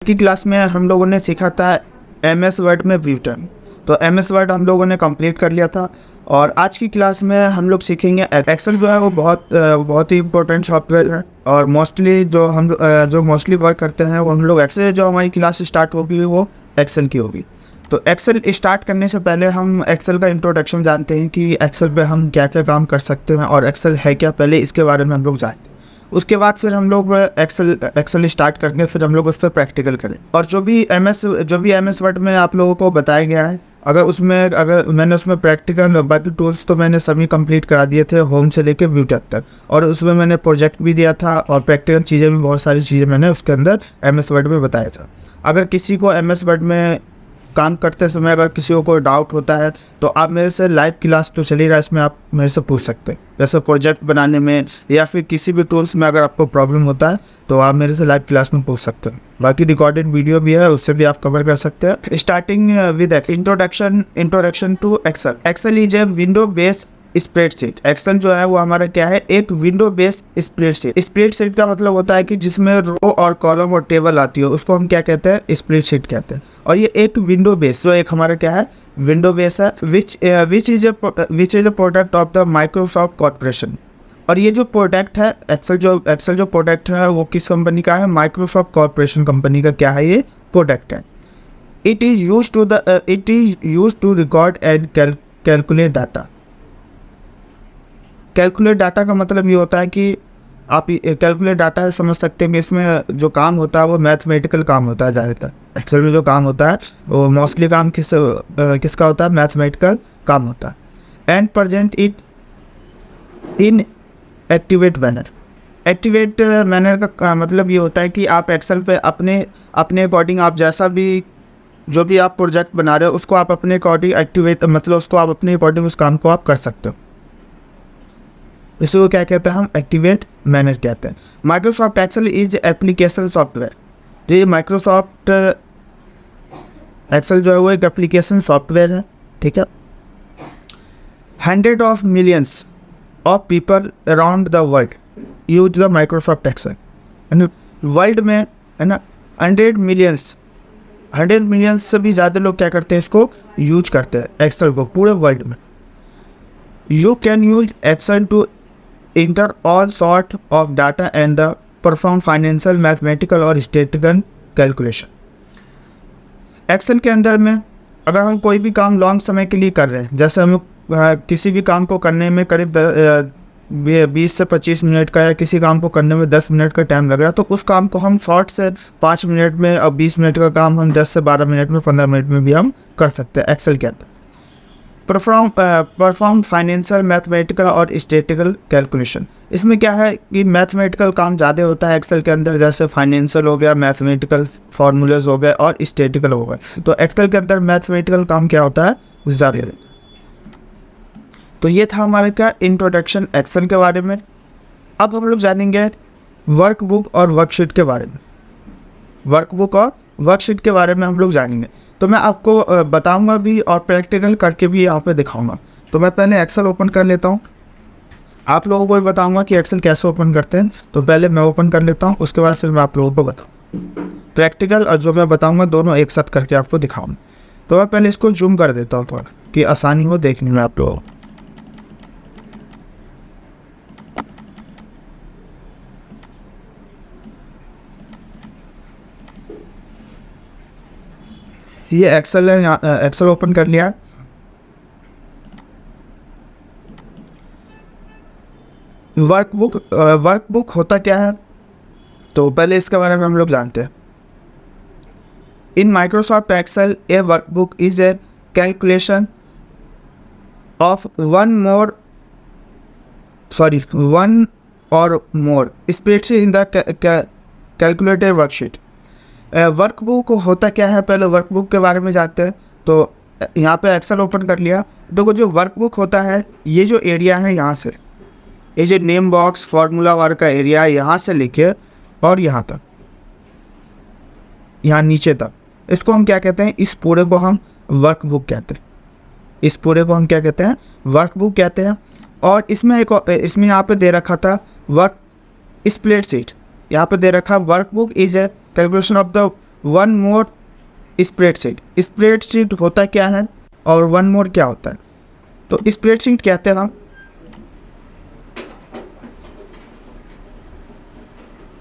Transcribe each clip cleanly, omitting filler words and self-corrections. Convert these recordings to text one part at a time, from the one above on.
की क्लास में हम लोगों ने सीखा था एमएस वर्ड में व्यू टर्म। तो एमएस वर्ड हम लोगों ने कंप्लीट कर लिया था और आज की क्लास में हम लोग सीखेंगे एक्सेल। जो है वो बहुत ही इंपॉर्टेंट सॉफ्टवेयर है और मोस्टली जो मोस्टली वर्क करते हैं वो हम लोग एक्सेल। जो हमारी क्लास स्टार्ट होगी वो एक्सेल की होगी। तो एक्सेल स्टार्ट करने से पहले हम एक्सेल का इंट्रोडक्शन जानते हैं कि एक्सेल पे हम क्या क्या काम कर सकते हैं और एक्सेल है क्या, पहले इसके बारे में हम लोग जानते हैं। उसके बाद फिर हम लोग एक्सेल स्टार्ट करके फिर हम लोग उस पर प्रैक्टिकल करें। और जो भी एमएस वर्ड में आप लोगों को बताया गया है, अगर मैंने उसमें प्रैक्टिकल बाकी टूल्स तो मैंने सभी कंप्लीट करा दिए थे, होम से लेके व्यू टैब तक। और उसमें मैंने प्रोजेक्ट भी दिया था और प्रैक्टिकल चीज़ें भी, बहुत सारी चीज़ें मैंने उसके अंदर एमएस वर्ड में बताया था। अगर किसी को एमएस वर्ड में काम करते समय अगर किसी को कोई डाउट होता है तो आप मेरे से लाइव क्लास तो चली रहा है, इसमें आप मेरे से पूछ सकते हैं। जैसे प्रोजेक्ट बनाने में या फिर किसी भी टूल्स में अगर आपको प्रॉब्लम होता है तो आप मेरे से लाइव क्लास में पूछ सकते हैं। बाकी रिकॉर्डेड वीडियो भी है, उससे भी आप कवर कर सकते हैं। Starting with introduction to Excel. Excel is a window based spreadsheet. Excel जो है वो हमारा क्या है, एक विंडो बेस्ड स्प्रेडशीट। स्प्रेडशीट का मतलब होता है कि जिसमें रो और कॉलम और टेबल आती है, उसको हम क्या कहते हैं, स्प्रेडशीट कहते हैं। और ये एक विंडो बेस, जो एक हमारा क्या है, विंडो बेस है, which is a product of the Microsoft corporation. और ये जो प्रोडक्ट है एक्सेल जो प्रोडक्ट है वो किस कंपनी का है, माइक्रोसॉफ्ट कॉर्पोरेशन कंपनी का क्या है, ये प्रोडक्ट है। It is use to record and calculate data. Calculate data का मतलब ये होता है कि आप कैलकुलेट डाटा है, समझ सकते हैं कि इसमें जो काम होता है वो मैथमेटिकल काम होता है। ज़्यादातर एक्सेल में जो काम होता है वो मोस्टली काम किसका होता है, मैथमेटिकल काम होता है। And present it in activate manner. Activate manner का मतलब ये होता है कि आप एक्सेल पे अपने अकॉर्डिंग आप जैसा भी जो भी आप प्रोजेक्ट बना रहे हो उसको आप अपने अकॉर्डिंग एक्टिवेट, मतलब उसको आप अपने अकॉर्डिंग उस काम को आप कर सकते हो। इसको क्या कहते हैं, हम एक्टिवेट मैनेज कहते हैं। Microsoft Excel is application software. तो ये माइक्रोसॉफ्ट एक्सेल जो है वो एक एप्लीकेशन सॉफ्टवेयर है, ठीक है। 100 of millions of people around the world use the Microsoft Excel. World में है ना 100 मिलियंस से भी ज़्यादा लोग क्या करते हैं, इसको यूज करते हैं एक्सेल को पूरे वर्ल्ड में। You can use Excel to enter all sort of data and the perform financial, mathematical और statistical calculation। एक्सेल के अंदर में अगर हम कोई भी काम लॉन्ग समय के लिए कर रहे हैं, जैसे हमें किसी भी काम को करने में करीब 20 से 25 मिनट का या किसी काम को करने में 10 मिनट का टाइम लग रहा है, तो उस काम को हम शॉर्ट से 5 मिनट में और 20 मिनट का काम हम 10 से 12 मिनट में, 15 मिनट में भी हम कर सकते हैं एक्सेल के अंदर। परफॉर्म फाइनेंशियल, मैथमेटिकल और स्टैटिस्टिकल कैलकुलेशन। इसमें क्या है कि मैथमेटिकल काम ज़्यादा होता है एक्सेल के अंदर, जैसे फाइनेंशियल हो गया, मैथमेटिकल फार्मूलेज हो गए और स्टैटिस्टिकल हो गए। तो एक्सेल के अंदर मैथमेटिकल काम क्या होता है, ज़्यादा। तो ये था हमारे क्या इंट्रोडक्शन एक्सेल के बारे में। अब हम लोग जानेंगे वर्कबुक और वर्कशीट के बारे में। वर्कबुक और वर्कशीट के बारे में हम लोग जानेंगे, तो मैं आपको बताऊंगा भी और प्रैक्टिकल करके भी यहाँ पे दिखाऊंगा। तो मैं पहले एक्सेल ओपन कर लेता हूँ, आप लोगों को भी बताऊंगा कि एक्सेल कैसे ओपन करते हैं। तो पहले मैं ओपन कर लेता हूँ, उसके बाद फिर मैं आप लोगों को बताऊँ। प्रैक्टिकल और जो मैं बताऊँगा दोनों एक साथ करके आपको दिखाऊँगा। तो मैं पहले इसको जूम कर देता हूँ थोड़ा, कि आसानी हो देखने में आप लोगों को। ये एक्सेल है, एक्सेल ओपन कर लिया। वर्कबुक होता क्या है, तो पहले इसके बारे में हम लोग जानते हैं। In Microsoft Excel a workbook is a calculation of one और more spreadsheet in the calculated worksheet. Workbook होता क्या है, पहले वर्कबुक के बारे में जानते हैं। तो यहाँ पे एक्सेल ओपन कर लिया। देखो जो वर्कबुक होता है, ये जो एरिया है यहाँ से, ये जो नेम बॉक्स फार्मूला वार का एरिया है, यहाँ से लेके और यहाँ तक, यहाँ नीचे तक, इसको हम क्या कहते हैं, इस पूरे को हम वर्कबुक कहते हैं। इस पूरे को हम क्या कहते हैं, वर्कबुक कहते हैं। और इसमें यहाँ पे दे रखा था वर्क स्प्रेडशीट। यहाँ पे दे रखा workbook is a calculation of the one more spreadsheet. Spreadsheet होता क्या है और वन मोर क्या होता है? तो स्प्रेडशीट कहते हैं हम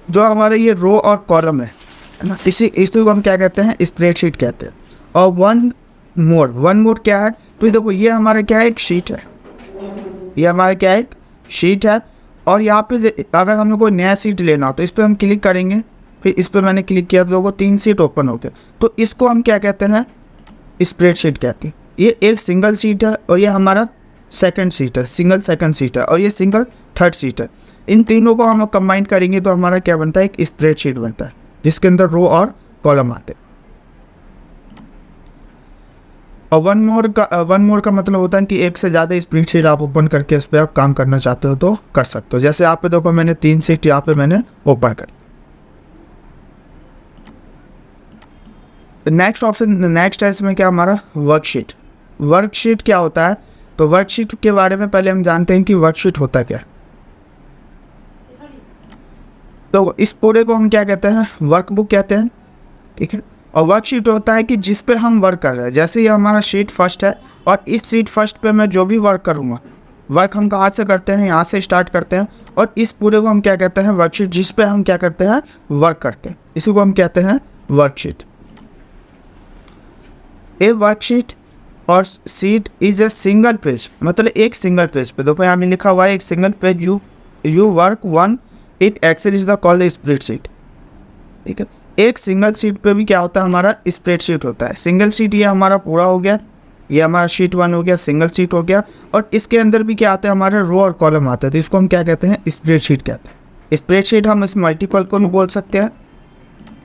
जो हमारे ये रो और कॉलम है ना, इसी को हम क्या कहते हैं? स्प्रेडशीट कहते हैं। और वन मोर क्या है? तो देखो ये हमारा क्या है? एक शीट है। ये हमारा क्या है? एक शीट है। और यहाँ पे अगर हमें कोई नया शीट लेना हो तो इस पर हम क्लिक करेंगे, फिर इस पर मैंने क्लिक किया तो लोगों 3 शीट ओपन हो गए। तो इसको हम क्या कहते हैं? स्प्रेडशीट कहते हैं। ये एक सिंगल शीट है और ये हमारा सेकंड शीट है, सिंगल सेकंड शीट है, और ये सिंगल थर्ड शीट है। इन तीनों को हम कंबाइन करेंगे तो हमारा क्या बनता है? एक स्प्रेडशीट बनता है जिसके अंदर रो और कॉलम आते हैं। और वन मोर का मतलब होता है कि एक से ज़्यादा स्प्रेडशीट आप ओपन करके इस पर आप काम करना चाहते हो तो कर सकते हो। जैसे आप पे देखो मैंने 3 शीट यहाँ पे मैंने ओपन कर। नेक्स्ट है इसमें क्या? हमारा वर्कशीट। वर्कशीट क्या होता है? तो वर्कशीट के बारे में पहले हम जानते हैं कि वर्कशीट होता क्या है। तो इस पूरे को हम क्या कहते हैं? वर्कबुक कहते हैं, ठीक है। और वर्कशीट होता है कि जिस पे हम वर्क कर रहे हैं। जैसे ये हमारा शीट फर्स्ट है और इस शीट फर्स्ट पे मैं जो भी वर्क करूँगा, वर्क हम कहाँ से करते हैं? यहाँ से स्टार्ट करते हैं। और इस पूरे को हम क्या कहते हैं? वर्कशीट, जिस पे हम क्या करते हैं? वर्क करते हैं। इसी को हम कहते हैं वर्कशीट। ए वर्कशीट और sheet is a single page, मतलब एक सिंगल पेज पे। देखो यहाँ में लिखा हुआ है एक single page you work on it Excel is the called spreadsheet, ठीक है। एक सिंगल शीट पे भी क्या होता है? हमारा स्प्रेडशीट होता है। सिंगल शीट ये हमारा पूरा हो गया, ये हमारा शीट 1 हो गया, सिंगल शीट हो गया। और इसके अंदर भी क्या आता है? हमारे रो और कॉलम आते हैं। तो इसको हम क्या कहते हैं? स्प्रेडशीट कहते हैं। स्प्रेडशीट हम इस मल्टीपल को भी बोल सकते हैं,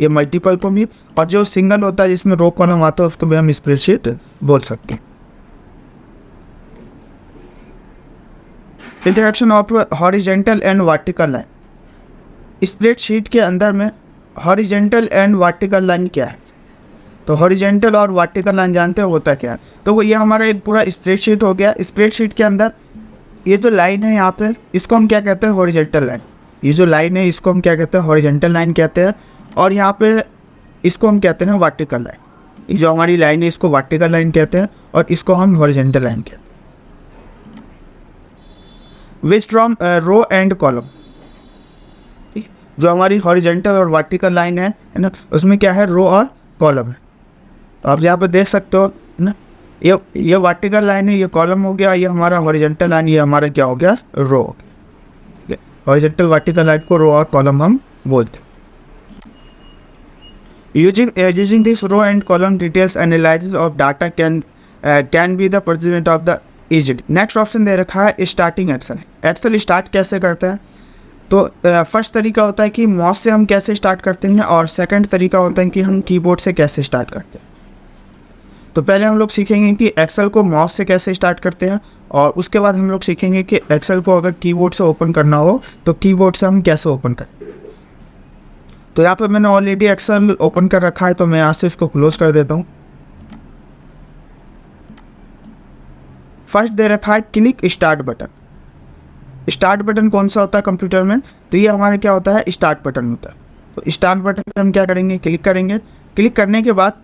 ये मल्टीपल को भी। और जो सिंगल होता है जिसमें रो कॉलम आता है उसको भी हम स्प्रेडशीट बोल सकते हैं। Interaction of horizontal and vertical line. Spreadsheet के अंदर में हॉरिजेंटल एंड वर्टिकल लाइन क्या है? तो हॉरिजेंटल और वर्टिकल लाइन जानते हो होता क्या है? तो वो ये हमारा एक पूरा स्प्रेडशीट हो गया। स्प्रेडशीट के अंदर ये जो लाइन है यहाँ पे, इसको हम क्या कहते हैं? Horizontal line. ये जो लाइन है इसको हम क्या कहते हैं? हॉरिजेंटल लाइन कहते हैं। और यहाँ पे इसको हम कहते हैं वर्टिकल लाइन। ये जो हमारी लाइन है इसको वर्टिकल लाइन कहते हैं और इसको हम हॉरिजेंटल लाइन कहते हैं। Which from row and column. जो हमारी हॉरिजेंटल और वर्टिकल लाइन है ना, उसमें क्या है? रो और कॉलम है। तो आप यहाँ पे देख सकते हो ना, ये वर्टिकल लाइन है, ये कॉलम हो गया, ये हमारा हॉरिजेंटल लाइन, ये हमारा क्या हो गया? रो। हॉरिजेंटल वर्टिकल लाइन को रो और कॉलम हम बोलते हैं। Using this row and column details analysis of data can be the pursuit of the easy। Next option दे रखा है स्टार्टिंग एक्सेल। एक्सेल स्टार्ट कैसे करते हैं? तो फर्स्ट तरीका होता है कि माउस से हम कैसे स्टार्ट करते हैं, और सेकंड तरीका होता है कि हम कीबोर्ड से कैसे स्टार्ट करते हैं। तो पहले हम लोग सीखेंगे कि एक्सेल को माउस से कैसे स्टार्ट करते हैं, और उसके बाद हम लोग सीखेंगे कि एक्सेल को अगर कीबोर्ड से ओपन करना हो तो कीबोर्ड से हम कैसे ओपन करें। तो यहाँ पे मैंने ऑलरेडी एक्सेल ओपन कर रखा है, तो मैं यहाँ से इसको क्लोज कर देता हूँ। फर्स्ट दे रखा है click start button. Start button कौन सा होता है कंप्यूटर में? तो ये हमारे क्या होता है? स्टार्ट बटन होता है। तो स्टार्ट बटन पे हम क्या करेंगे? क्लिक करेंगे। क्लिक करने के बाद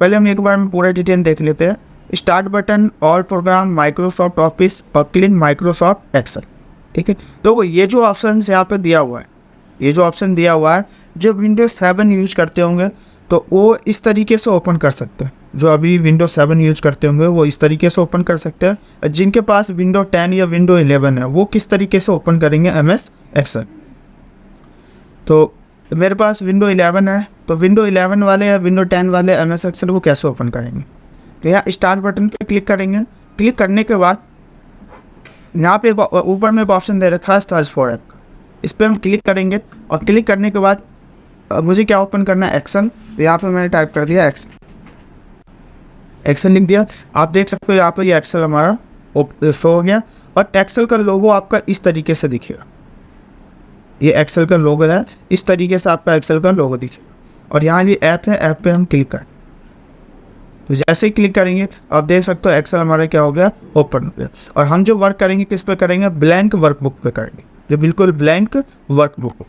पहले हम एक बार में पूरा डिटेल देख लेते हैं। Start button, all programme, Microsoft office और क्लीन माइक्रोसॉफ्ट एक्सेल, ठीक है। तो ये जो ऑप्शन यहाँ पे दिया हुआ है, ये जो ऑप्शन दिया हुआ है, जो विंडोज 7 यूज करते होंगे तो वो इस तरीके से ओपन कर सकते हैं। जो अभी विंडोज 7 यूज करते होंगे वो इस तरीके से ओपन कर सकते हैं। जिनके पास विंडो 10 या विंडो 11 है वो किस तरीके से ओपन करेंगे MS एक्सेल। तो मेरे पास विंडो 11 है, तो विंडो 11 वाले या विंडो 10 वाले MS एक्सेल को कैसे ओपन करेंगे? तो यहाँ स्टार्ट बटन पर क्लिक करेंगे। क्लिक करने के बाद यहाँ पे ऊपर में एक ऑप्शन दे रखा है सर्च फॉर ऐप, इस पर हम क्लिक करेंगे। और क्लिक करने के बाद मुझे क्या ओपन करना है? एक्सेल। तो यहाँ पे मैंने टाइप कर दिया एक्सेल लिख दिया। आप देख सकते हो यहाँ पर ये एक्सेल हमारा शो हो गया। और एक्सेल का लोगो आपका इस तरीके से दिखेगा। ये एक्सेल का लोगो है, इस तरीके से आपका एक्सेल का लोगो दिखेगा। और यहाँ ये ऐप है, ऐप पे हम क्लिक करें। तो जैसे ही क्लिक करेंगे आप देख सकते हो एक्सेल हमारा क्या हो गया? ओपन हो गया। और हम जो वर्क करेंगे किस पे करेंगे? ब्लैंक वर्कबुक पे करेंगे, जो बिल्कुल ब्लैंक वर्कबुक हो।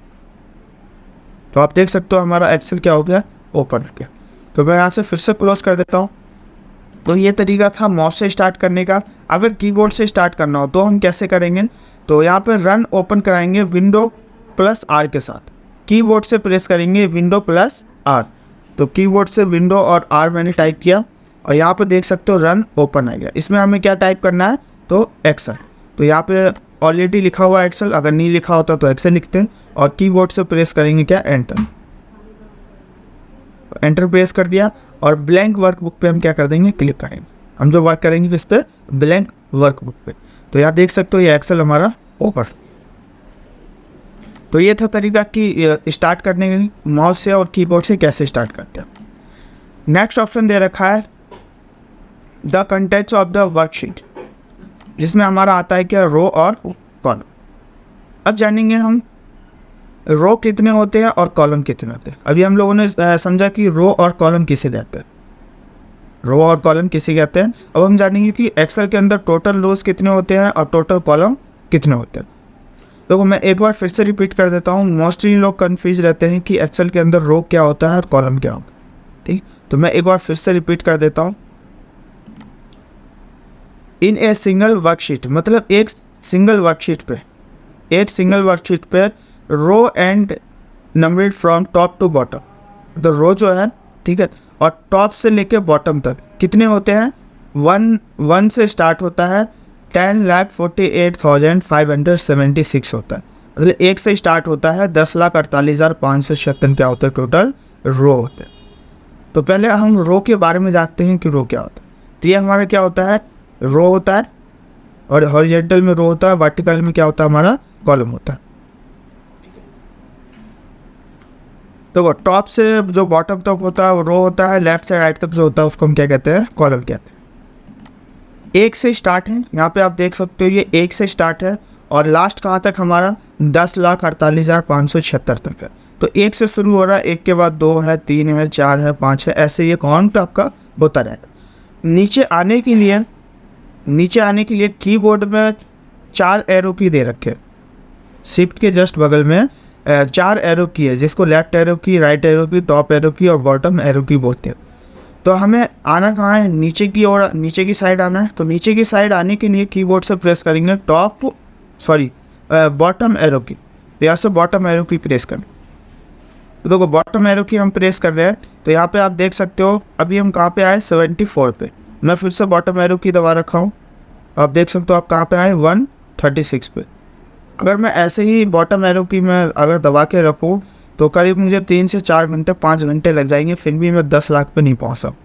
तो आप देख सकते हो हमारा एक्सेल क्या हो गया? ओपन हो गया। तो मैं यहाँ से फिर से क्लोज कर देता हूँ। तो ये तरीका था माउस से स्टार्ट करने का। अगर कीबोर्ड से स्टार्ट करना हो तो हम कैसे करेंगे, तो यहाँ पर रन ओपन कराएंगे विंडो प्लस आर के साथ, कीबोर्ड से प्रेस करेंगे विंडो प्लस आर। तो कीबोर्ड से विंडो और आर मैंने टाइप किया और यहाँ पर देख सकते हो रन ओपन आ गया। इसमें हमें क्या टाइप करना है, तो एक्सेल। तो यहाँ पे ऑलरेडी लिखा हुआ है एक्सेल, अगर नहीं लिखा होता तो एक्सेल लिखते हैं और कीबोर्ड से प्रेस करेंगे क्या, एंटर। एंटर प्रेस कर दिया और ब्लैंक वर्कबुक पे हम क्या कर देंगे, क्लिक करेंगे। हम जो वर्क करेंगे किस पे, ब्लैंक वर्कबुक पे। तो यहाँ देख सकते हो ये एक्सेल हमारा ओपन। तो ये था तरीका कि स्टार्ट करने के माउस से और कीबोर्ड से कैसे स्टार्ट करते हैं। नेक्स्ट ऑप्शन दे रखा है the contents of the worksheet, जिसमें हमारा आता है क्या, रो और कॉलम। अब जानेंगे हम रो कितने होते हैं और कॉलम कितने होते हैं। अभी हम लोगों ने समझा कि रो और कॉलम किसे कहते हैं, रो और कॉलम किसे कहते हैं। अब हम जानेंगे कि एक्सेल के अंदर टोटल रोज कितने होते हैं और टोटल कॉलम कितने होते हैं। तो मैं एक बार फिर से रिपीट कर देता हूँ। मोस्टली लोग कन्फ्यूज रहते हैं कि एक्सेल के अंदर रो क्या होता है और कॉलम क्या होता है। ठीक, तो मैं एक बार फिर से रिपीट कर देता हूँ। इन ए सिंगल वर्कशीट, मतलब एक सिंगल वर्कशीट पे row and numbered from top to bottom. तो रो जो है, ठीक है, और टॉप से लेके बॉटम तक कितने होते हैं, 1 से स्टार्ट होता है, 10,48,576 होता है। मतलब एक से स्टार्ट होता है, 10,48,576 क्या होता है, टोटल रो होते हैं। तो पहले हम रो के बारे में जानते हैं कि रो क्या होता है। तो ये हमारा क्या होता है, रो होता है, और हॉरिजॉन्टल में रो होता है, वर्टिकल में क्या होता है, हमारा कॉलम होता है। तो वो टॉप से जो बॉटम तक होता है वो रो होता है, लेफ्ट से राइट तक जो होता है उसको हम क्या कहते हैं, कॉलम कहते हैं। एक से स्टार्ट है, यहाँ पे आप देख सकते हो ये एक से स्टार्ट है और लास्ट कहाँ तक हमारा 10,48,576 तक है। तो एक से शुरू हो रहा है, एक के बाद 2 है, 3 है, 4 है, 5 है, ऐसे ये काउंट आपका होता रहेगा। नीचे आने के लिए कीबोर्ड में 4 एरो की दे रखे, शिफ्ट के जस्ट बगल में 4 एरो की है, जिसको लेफ्ट एरो की, राइट एरो की, टॉप एरो की और बॉटम एरो की बोलते हैं। तो हमें आना कहाँ है, नीचे की ओर, नीचे की साइड आना है। तो नीचे की साइड आने के लिए कीबोर्ड से प्रेस करेंगे बॉटम एरो की। तो यहाँ से बॉटम एरो की प्रेस करें। तो देखो बॉटम एरो की हम प्रेस कर रहे हैं। तो यहाँ पे आप देख सकते हो अभी हम कहाँ पे आए, 74 पे। मैं फिर से बॉटम एरो की दबा रखा हूँ, आप देख सकते हो आप कहाँ पे आए, 136 पे। अगर मैं ऐसे ही बॉटम एरो की मैं अगर दबा के रखूँ तो करीब मुझे 3 से 4 घंटे 5 घंटे लग जाएंगे, फिर भी मैं 10 लाख पे नहीं पहुँच सकता।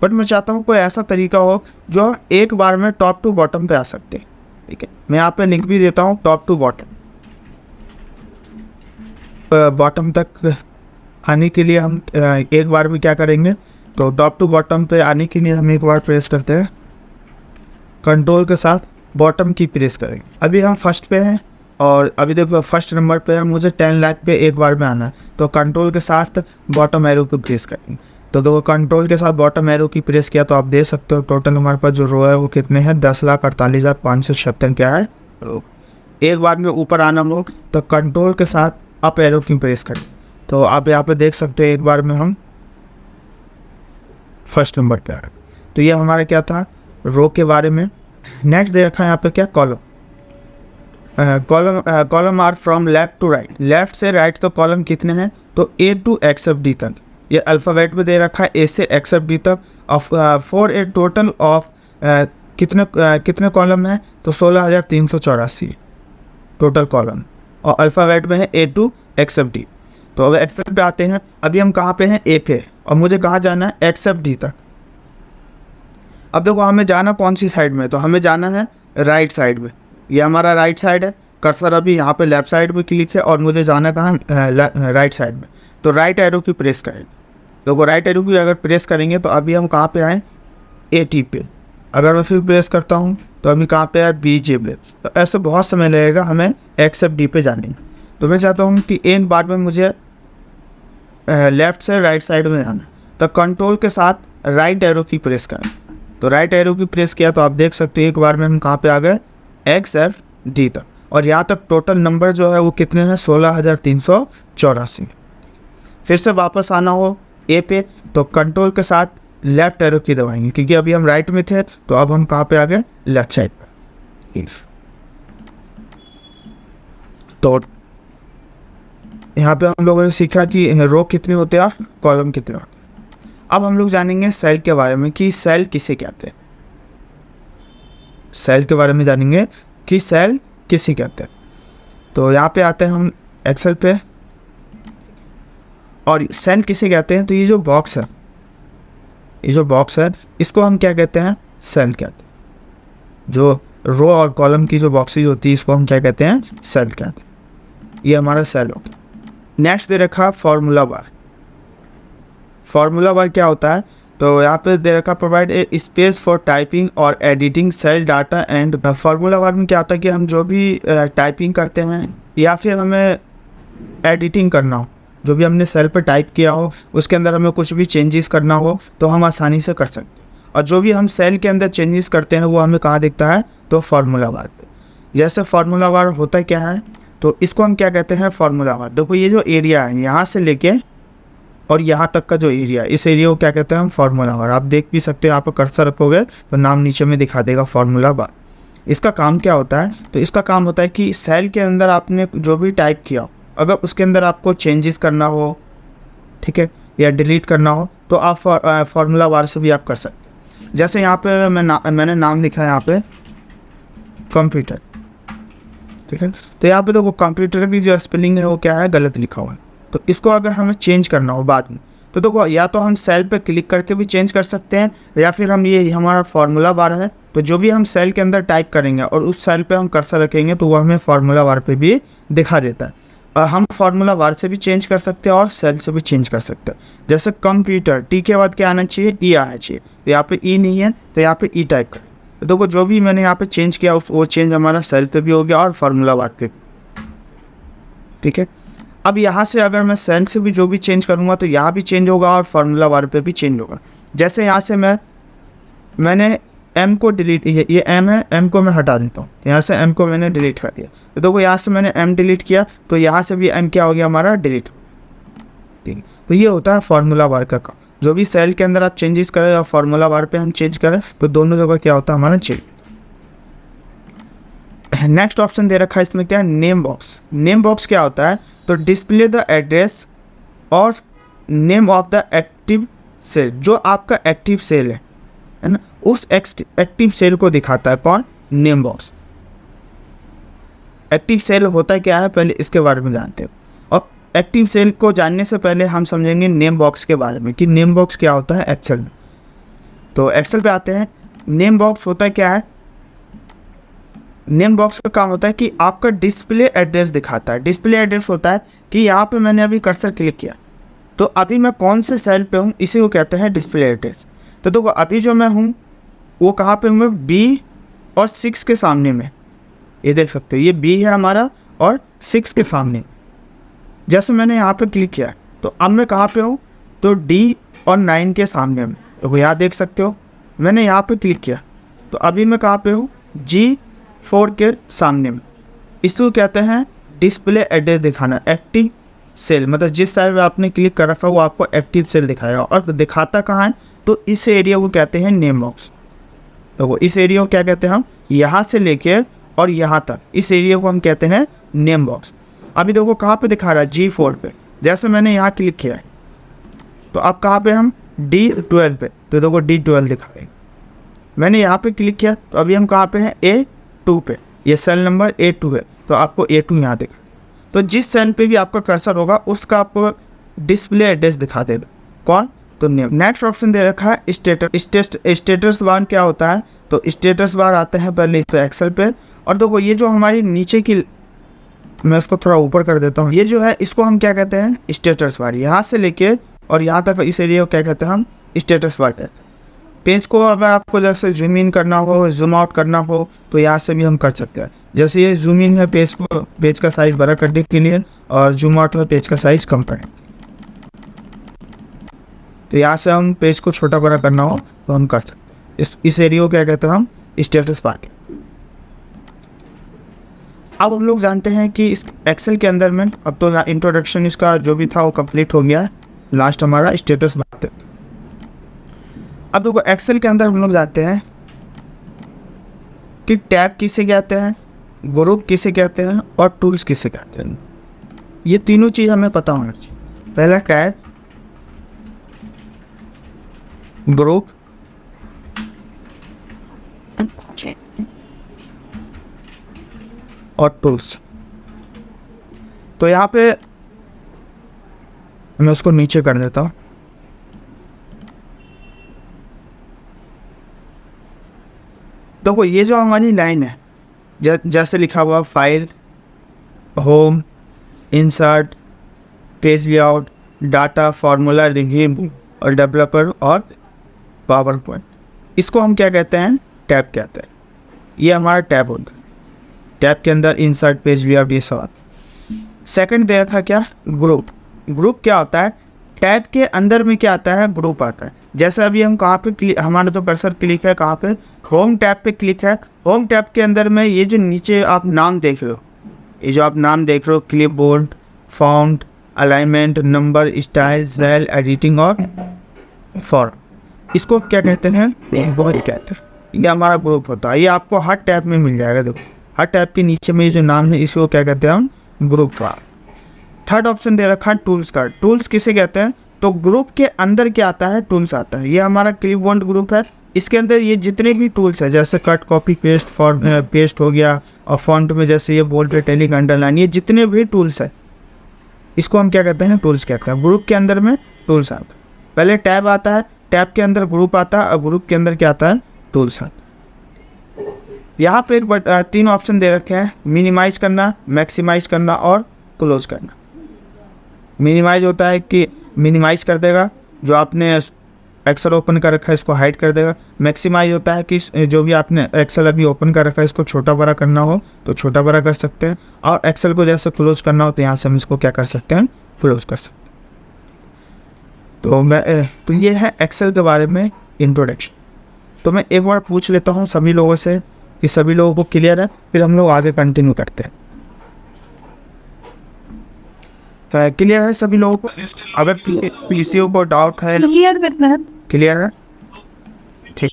बट मैं चाहता हूँ कोई ऐसा तरीका हो जो एक बार में टॉप टू बॉटम पे आ सकते। ठीक है, मैं यहाँ पे लिंक भी देता हूँ, टॉप टू बॉटम। बॉटम तक आने के लिए हम एक बार में क्या करेंगे, तो टॉप टू बॉटम पे आने के लिए हम एक बार प्रेस करते हैं, कंट्रोल के साथ बॉटम की प्रेस करेंगे। अभी हम फर्स्ट पे हैं और अभी देखो फर्स्ट नंबर पे है, मुझे 10 लाख पे एक बार में आना है। तो कंट्रोल के साथ बॉटम एरो को प्रेस करेंगे। तो देखो कंट्रोल के साथ बॉटम एरो की प्रेस किया तो आप देख सकते हो टोटल हमारे पास जो रो है वो कितने हैं, 10,48,576 क्या है। एक बार में ऊपर आना हो तो कंट्रोल के साथ अप एरो की प्रेस करें। तो आप यहाँ पे देख सकते हो एक बार में हम फर्स्ट नंबर पे आ गए। तो ये हमारा क्या था, रो के बारे में। नेक्स्ट दे रखा है यहाँ पे क्या, column. Column are from left to right, left से राइट तो कॉलम कितने हैं, तो A to XFD तक। ये अल्फ़ाबेट में दे रखा है, A से XFD तक। फॉर ए टोटल ऑफ कितने कॉलम है, तो 16,384 टोटल कॉलम, और अल्फ़ाबेट में है A to XFD। तो अब एक्सेल पे आते हैं। अभी हम कहाँ पे हैं, A पे, और मुझे कहाँ जाना है, XFD तक। अब देखो हमें जाना कौन सी साइड में, तो हमें जाना है राइट साइड में। ये हमारा राइट साइड है, कर्सर अभी यहाँ पे लेफ्ट साइड में क्लिक है और मुझे जाना कहाँ, राइट साइड में। तो राइट एरो की प्रेस करेंगे। देखो राइट एरो की अगर प्रेस करेंगे तो अभी हम कहाँ पे आए, AT पे। अगर मैं फिर प्रेस करता हूँ तो अभी कहाँ पे आए, BJ पे। तो ऐसे बहुत समय लगेगा हमें XFD पे जाने। तो मैं चाहता हूँ कि एक बार में मुझे लेफ़्ट से राइट साइड में जाना, तो कंट्रोल के साथ राइट एरो की प्रेस करें। तो राइट एरो की प्रेस किया तो आप देख सकते हो एक बार में हम कहाँ पे आ गए, XFD तक। और यहाँ तक टोटल नंबर जो है वो कितने हैं, 16,384। फिर से वापस आना हो ए पे तो कंट्रोल के साथ लेफ्ट एरो की दबाएंगे, क्योंकि अभी हम राइट में थे तो अब हम कहाँ पे आ गए, लेफ्ट साइड पर। तो यहाँ पे हम लोगों ने सीखा कि रो कितने होते हैं और कॉलम कितने होते हैं। अब हम लोग जानेंगे सेल के बारे में कि सेल किसे कहते हैं। सेल के बारे में जानेंगे कि सेल किसे कहते हैं। तो यहाँ पे आते हैं हम एक्सेल पे, और सेल किसे कहते हैं, तो ये जो बॉक्स है, ये जो बॉक्स है इसको हम क्या कहते हैं, सेल कहते हैं। जो रो और कॉलम की जो बॉक्सेज होती है इसको हम क्या कहते हैं, सेल कहते हैं। ये हमारा सेल होता है। नेक्स्ट दे रखा फार्मूला बार। फार्मूला बार क्या होता है, तो यहाँ पे दे रखा provide a space for typing और editing cell data and. Formula bar में क्या होता है कि हम जो भी टाइपिंग करते हैं या फिर हमें एडिटिंग करना हो, जो भी हमने सेल पर टाइप किया हो उसके अंदर हमें कुछ भी चेंजेस करना हो तो हम आसानी से कर सकते हैं। और जो भी हम सेल के अंदर चेंजेस करते हैं वो हमें कहाँ दिखता है, तो फार्मूला बार पे। जैसे फार्मूला बार होता क्या है, तो इसको हम क्या कहते हैं, फार्मूला बार। देखो ये जो एरिया है यहाँ से लेके और यहाँ तक का जो एरिया है, इस एरिया को क्या कहते हैं हम, फार्मूला बार। आप देख भी सकते हो, आप कर्सर रखोगे तो नाम नीचे में दिखा देगा फार्मूला बार। इसका काम क्या होता है, तो इसका काम होता है कि सेल के अंदर आपने जो भी टाइप किया अगर उसके अंदर आपको चेंजेस करना हो, ठीक है, या डिलीट करना हो तो आप फार्मूला बार से भी आप कर सकते हैं। जैसे यहाँ पे मैंने नाम लिखा है यहाँ पे कंप्यूटर, ठीक है, तो यहाँ पे तो वो कंप्यूटर की जो स्पेलिंग है वो क्या है, गलत लिखा हुआ है। तो इसको अगर हमें चेंज करना हो बाद में तो देखो या तो हम सेल पे क्लिक करके भी चेंज कर सकते हैं, या फिर हम ये हमारा फार्मूला बार है तो जो भी हम सेल के अंदर टाइप करेंगे और उस सेल पे हम कर्सर रखेंगे तो वो हमें फार्मूला बार पे भी दिखा देता है। और हम फार्मूला बार से भी चेंज कर सकते हैं और सेल से भी चेंज कर सकते हैं। जैसे कंप्यूटर, टी के बाद क्या आना चाहिए, ई आना चाहिए, तो यहाँ पे ई नहीं है तो यहाँ पे ई टाइप करें। तो देखो जो भी मैंने यहाँ पे चेंज किया वो चेंज हमारा सेल पे भी हो गया और फार्मूला बार पे, ठीक है। अब यहाँ से अगर मैं सेल से भी जो भी चेंज करूँगा तो यहाँ भी चेंज होगा और फार्मूला बार पे भी चेंज होगा। जैसे यहाँ से मैंने एम को डिलीट, ये एम है, एम को मैं हटा देता हूँ, यहाँ से एम को मैंने डिलीट कर दिया। तो देखो यहाँ से मैंने एम डिलीट किया तो यहाँ से भी एम क्या हो गया हमारा, डिलीट, ठीक है। तो ये होता है फार्मूला बार का काम। जो भी सेल के अंदर आप चेंजेस करें और फार्मूला बार पे हम चेंज करें तो दोनों जगह क्या होता है हमारा चेंज। नेक्स्ट ऑप्शन दे रखा है इसमें क्या है, नेम बॉक्स। नेम बॉक्स क्या होता है, तो डिस्प्ले द एड्रेस और name of the active cell. जो आपका एक्टिव सेल है ना, उस एक्टिव सेल को दिखाता है कौन, नेम बॉक्स। एक्टिव सेल होता क्या है पहले इसके बारे में जानते हैं। और एक्टिव सेल को जानने से पहले हम समझेंगे नेम बॉक्स के बारे में कि नेम बॉक्स क्या होता है एक्सेल में। तो एक्सेल पे आते हैं। नेम बॉक्स होता है क्या है, नेम बॉक्स का काम होता है कि आपका डिस्प्ले एड्रेस दिखाता है। डिस्प्ले एड्रेस होता है कि यहाँ पे मैंने अभी कर्सर क्लिक किया तो अभी मैं कौन से सेल पे हूँ, इसी को कहते हैं डिस्प्ले एड्रेस। तो देखो अभी जो मैं हूँ वो कहाँ पे हूँ, बी और 6 के सामने में, ये देख सकते हो ये बी है हमारा और 6 के सामने। जैसे मैंने यहाँ पे क्लिक किया तो अब मैं कहाँ पे हूँ, तो डी और 9 के सामने में। तो यहाँ देख सकते हो मैंने यहाँ पे क्लिक किया तो अभी मैं कहाँ पे हूँ, G4 के सामने में। इसको कहते हैं डिस्प्ले एड्रेस दिखाना। एक्टिव सेल मतलब जिस सेल में आपने क्लिक कर रखा है वो आपको एक्टिव सेल दिखाएगा। और दिखाता कहाँ है, तो इस एरिया को कहते हैं नेम बॉक्स। तो वो इस एरिया को क्या कहते हैं हम, यहाँ से लेके और यहाँ तक इस एरिया को हम कहते हैं नेम बॉक्स। अभी देखो कहाँ पे दिखा रहा है, G4 पे। जैसे मैंने यहाँ क्लिक किया है तो अब कहाँ पे हम, D12 पे। तो देखो D12 दिखाएगा। मैंने यहाँ पे क्लिक किया तो अभी हम कहाँ पे हैं, A2 पे। ये सेल नंबर A2 है तो आपको A2 यहाँ दिखा। तो जिस सेल पे भी आपका कर्सर होगा उसका आपको डिस्प्ले एड्रेस दिखा देगा कौन, तो नेम। नेक्स्ट ऑप्शन दे रखा है स्टेटस। स्टेटस बार क्या होता है, तो स्टेटस बार आते हैं पहले इस पे एक्सेल पे। और देखो ये जो हमारी नीचे की, मैं इसको थोड़ा ऊपर कर देता हूँ, ये जो है इसको हम क्या कहते हैं, स्टेटस बार। यहाँ से लेके और यहाँ तक इस एरिया को क्या कहते हैं हम, स्टेटस बार कहते हैं। पेज को अगर आपको जैसे जूम इन करना हो, जूम आउट करना हो तो यहाँ से भी हम कर सकते हैं। जैसे ये जूम इन है पेज का साइज़ बड़ा करने के लिए, और जूम आउट है पेज का साइज़ कम करने। तो यहाँ से हम पेज को छोटा बड़ा करना हो तो हम कर सकते हैं। इस एरिया को क्या कहते हैं हम, स्टेटस बार। अब हम लोग जानते हैं कि इस एक्सेल के अंदर में अब तो इंट्रोडक्शन इसका जो भी था वो कंप्लीट हो गया है। लास्ट हमारा स्टेटस बार। अब देखो एक्सेल के अंदर हम लोग जाते हैं कि टैब किसे कहते हैं, ग्रुप किसे कहते हैं और टूल्स किसे कहते हैं। ये तीनों चीज़ हमें पता होना चाहिए। पहला टैब, ग्रुप और टूल्स। तो यहाँ पे मैं उसको नीचे कर देता हूँ। देखो ये जो हमारी लाइन है, जैसे लिखा हुआ file, home, insert, page layout, data, formula, review और डेवलपर और पावर पॉइंट, इसको हम क्या कहते हैं, टैब कहते हैं। ये हमारा टैब होता है। टैब के अंदर इंसर्ट, पेज लेआउट, ये सब। सेकंड दे रखा क्या, ग्रुप। ग्रुप क्या होता है, टैब के अंदर में क्या आता है, ग्रुप आता है। जैसे अभी हम कहाँ पे हमारा तो कर्सर क्लिक है कहाँ पे, होम टैब पे क्लिक है। होम टैब के अंदर में ये जो नीचे आप नाम देख रहे हो, ये जो आप नाम देख रहे हो, clipboard, font, alignment, number, style, cell, editing और फॉर्म, इसको क्या कहते हैं, बहुत कहते हैं। ये हमारा ग्रुप होता है। ये आपको हर टैब में मिल जाएगा। देखो हर टैब के नीचे में ये जो नाम है इसको क्या कहते हैं हम, ग्रुप का। थर्ड ऑप्शन दे रखा है टूल्स का। टूल्स किसे कहते हैं, तो ग्रुप के अंदर क्या आता है, टूल्स आता है। ये हमारा क्लिपबोर्ड ग्रुप है। इसके अंदर ये जितने भी टूल्स है, जैसे कट, कॉपी, पेस्ट, पेस्ट हो गया, और फॉन्ट में जैसे ये बोल्ड, इटैलिक, अंडरलाइन, ये जितने भी टूल्स है इसको हम क्या कहते हैं, टूल्स कहते हैं। ग्रुप के अंदर में टूल्स आता है। पहले टैब आता है, टैब के अंदर ग्रुप आता है और ग्रुप के अंदर क्या आता है, टूल्स आता है। यहाँ पे तीन ऑप्शन दे रखे हैं, मिनिमाइज करना, मैक्सिमाइज करना और क्लोज करना। मिनिमाइज होता है कि मिनिमाइज कर देगा, जो आपने एक्सेल ओपन कर रखा है इसको हाइड कर देगा। मैक्सिमाइज होता है कि जो भी आपने एक्सेल अभी ओपन कर रखा है इसको छोटा बड़ा करना हो तो छोटा बड़ा कर सकते हैं, और एक्सेल को जैसे क्लोज करना हो तो यहाँ से हम इसको क्या कर सकते हैं, क्लोज कर सकते हैं। तो ये है एक्सेल के बारे में इंट्रोडक्शन। तो मैं एक बार पूछ लेता हूँ सभी लोगों से कि सभी लोगों को क्लियर है, फिर हम लोग आगे कंटिन्यू करते हैं। क्लियर है सभी लोगों को? अगर पीसीओ को डाउट है, क्लियर है, ठीक।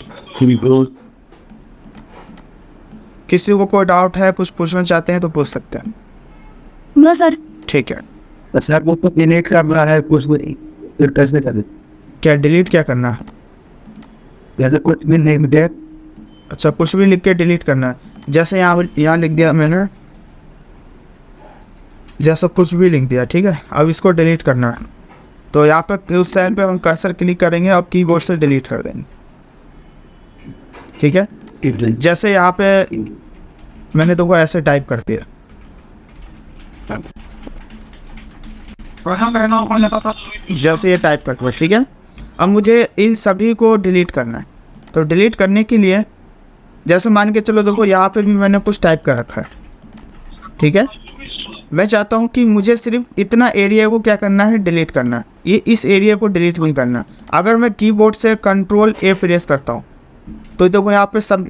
किसी को कोई डाउट है, कुछ पूछना चाहते हैं तो पूछ सकते हैं। No sir. ठीक है। सर वो तो डिलीट करना है कुछ भी, फिर कैसे करें? क्या डिलीट क्या करना है? जैसे कुछ भी नहीं दे। अच्छा, कुछ भी लिख के डिलीट करना है। जैसे यहाँ लिख दिया मैंने, जैसा कुछ भी लिख दिया, ठीक है। अब इसको डिलीट करना है तो यहाँ पर उस साइड पे हम कर्सर क्लिक करेंगे और कीबोर्ड से डिलीट कर देंगे, ठीक है। जैसे यहाँ पे मैंने तो वो ऐसे टाइप कर दिया, जैसे ये टाइप कर दिया, ठीक है। अब मुझे इन सभी को डिलीट करना है। तो डिलीट करने के लिए जैसे मान के चलो, देखो यहाँ पे भी मैंने कुछ टाइप कर रखा है, ठीक है। मैं चाहता हूँ कि मुझे सिर्फ इतना एरिया को क्या करना है, डिलीट करना है। ये इस एरिया को डिलीट नहीं करना। अगर मैं कीबोर्ड से कंट्रोल ए प्रेस करता हूँ तो देखो यहाँ पे सब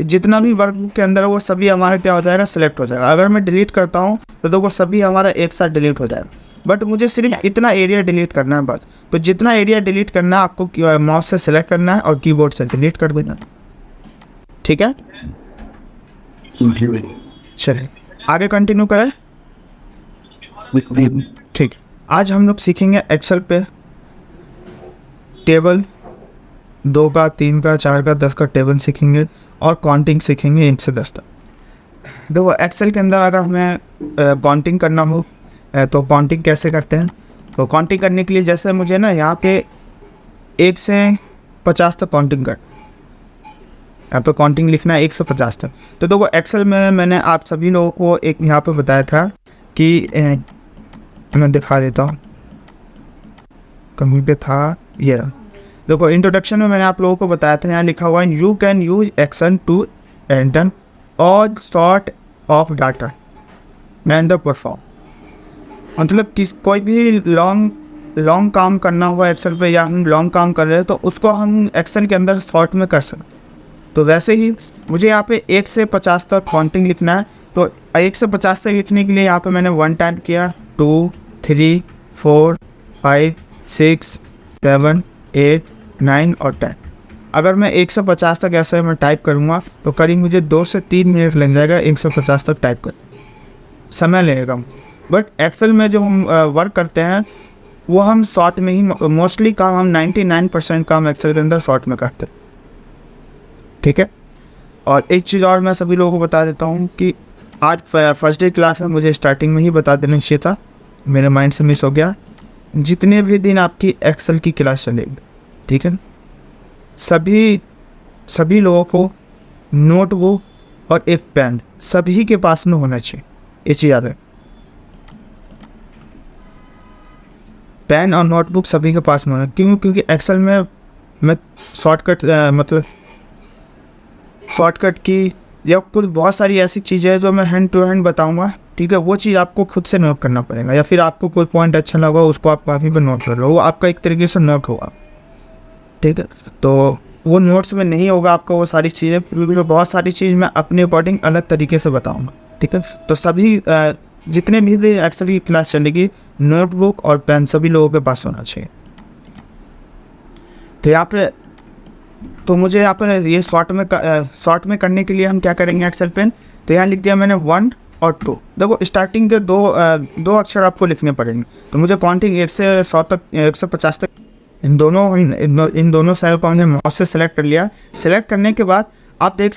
जितना भी वर्ग के अंदर है वो सभी हमारा क्या हो जाएगा, सेलेक्ट हो जाएगा। अगर मैं डिलीट करता हूँ तो देखो सभी हमारा एक साथ डिलीट हो जाएगा। बट मुझे सिर्फ इतना एरिया डिलीट करना है बस। तो जितना एरिया डिलीट करना है आपको माउस से सेलेक्ट करना है और कीबोर्ड से डिलीट कर देना, ठीक है। चलिए आगे कंटिन्यू करें। ठीक, आज हम लोग सीखेंगे एक्सेल पे टेबल 2 का, 3 का, 4 का, 10 का टेबल सीखेंगे और काउंटिंग सीखेंगे 1 से 10 तक। देखो एक्सेल के अंदर अगर हमें काउंटिंग करना हो तो काउंटिंग कैसे करते हैं। तो काउंटिंग करने के लिए जैसे मुझे ना यहाँ पे 1 से 50 तक काउंटिंग कर, यहाँ पे काउंटिंग लिखना है 1 से 50 तक। तो देखो एक्सेल में मैंने आप सभी लोगों को एक यहाँ पे बताया था कि मैं दिखा देता हूँ, कहीं पे था ये। देखो इंट्रोडक्शन में मैंने आप लोगों को बताया था, यहाँ लिखा हुआ है you can use Excel to enter all sort of data and the perform. मतलब कोई भी लॉन्ग काम करना हुआ एक्सेल पे, या हम लॉन्ग काम कर रहे हैं तो उसको हम एक्सेल के अंदर शॉर्ट में कर सकते हैं। तो वैसे ही मुझे यहाँ पे 1 से 50 तक काउंटिंग लिखना है। तो 1 से 50 तक लिखने के लिए यहाँ पे मैंने 1 टाइप किया, 2, 3, 4, 5, 6, 7, 8, 9 और 10। अगर मैं 150 तक ऐसे मैं टाइप करूँगा तो करीब मुझे 2 से 3 मिनट लग जाएगा 150 तक टाइप कर, समय लगेगा। बट एक्सेल में जो हम वर्क करते हैं वो हम शॉर्ट में ही मोस्टली काम, हम 99% काम एक्सेल के अंदर शॉर्ट में करते हैं, ठीक है। और एक चीज़ और मैं सभी लोगों को बता देता हूँ कि आज फर्स्ट डे क्लास में मुझे स्टार्टिंग में ही बता देना चाहिए था, मेरे माइंड से मिस हो गया। जितने भी दिन आपकी एक्सेल की क्लास चलेगी, ठीक है, सभी लोगों को नोटबुक और एक पेन सभी के पास में होना चाहिए, ये चीज़ याद है। पेन और नोटबुक सभी के पास में होना, क्यों? क्योंकि एक्सेल में मैं शॉर्टकट की या कुछ बहुत सारी ऐसी चीज़ें हैं जो मैं हैंड टू हैंड बताऊंगा, ठीक है। वो चीज़ आपको खुद से नोट करना पड़ेगा, या फिर आपको कोई पॉइंट अच्छा लगा उसको आप कॉपी पर नोट कर रहे हो, वो आपका एक तरीके से नोट होगा, ठीक है। तो वो नोट्स में नहीं होगा आपका वो सारी चीज़ें, फिर बहुत सारी चीज़ मैं अपने अकॉर्डिंग अलग तरीके से बताऊँगा, ठीक है। तो सभी जितने भी एक्सेल की क्लास चलेगी, नोटबुक और पेन सभी लोगों के पास होना चाहिए। तो यहाँ पे मुझे यहाँ पर ये शॉर्ट में करने के लिए हम क्या करेंगे एक्सेल पेन, तो यहाँ लिख दिया मैंने 1 और 2। देखो स्टार्टिंग के दो अक्षर आपको लिखने पड़ेंगे, तो मुझे काउंटिंग 1 से 100 तक, 150 तक, इन दोनों सेल को हमने माउस से सेलेक्ट कर लिया। सेलेक्ट करने के बाद आप देख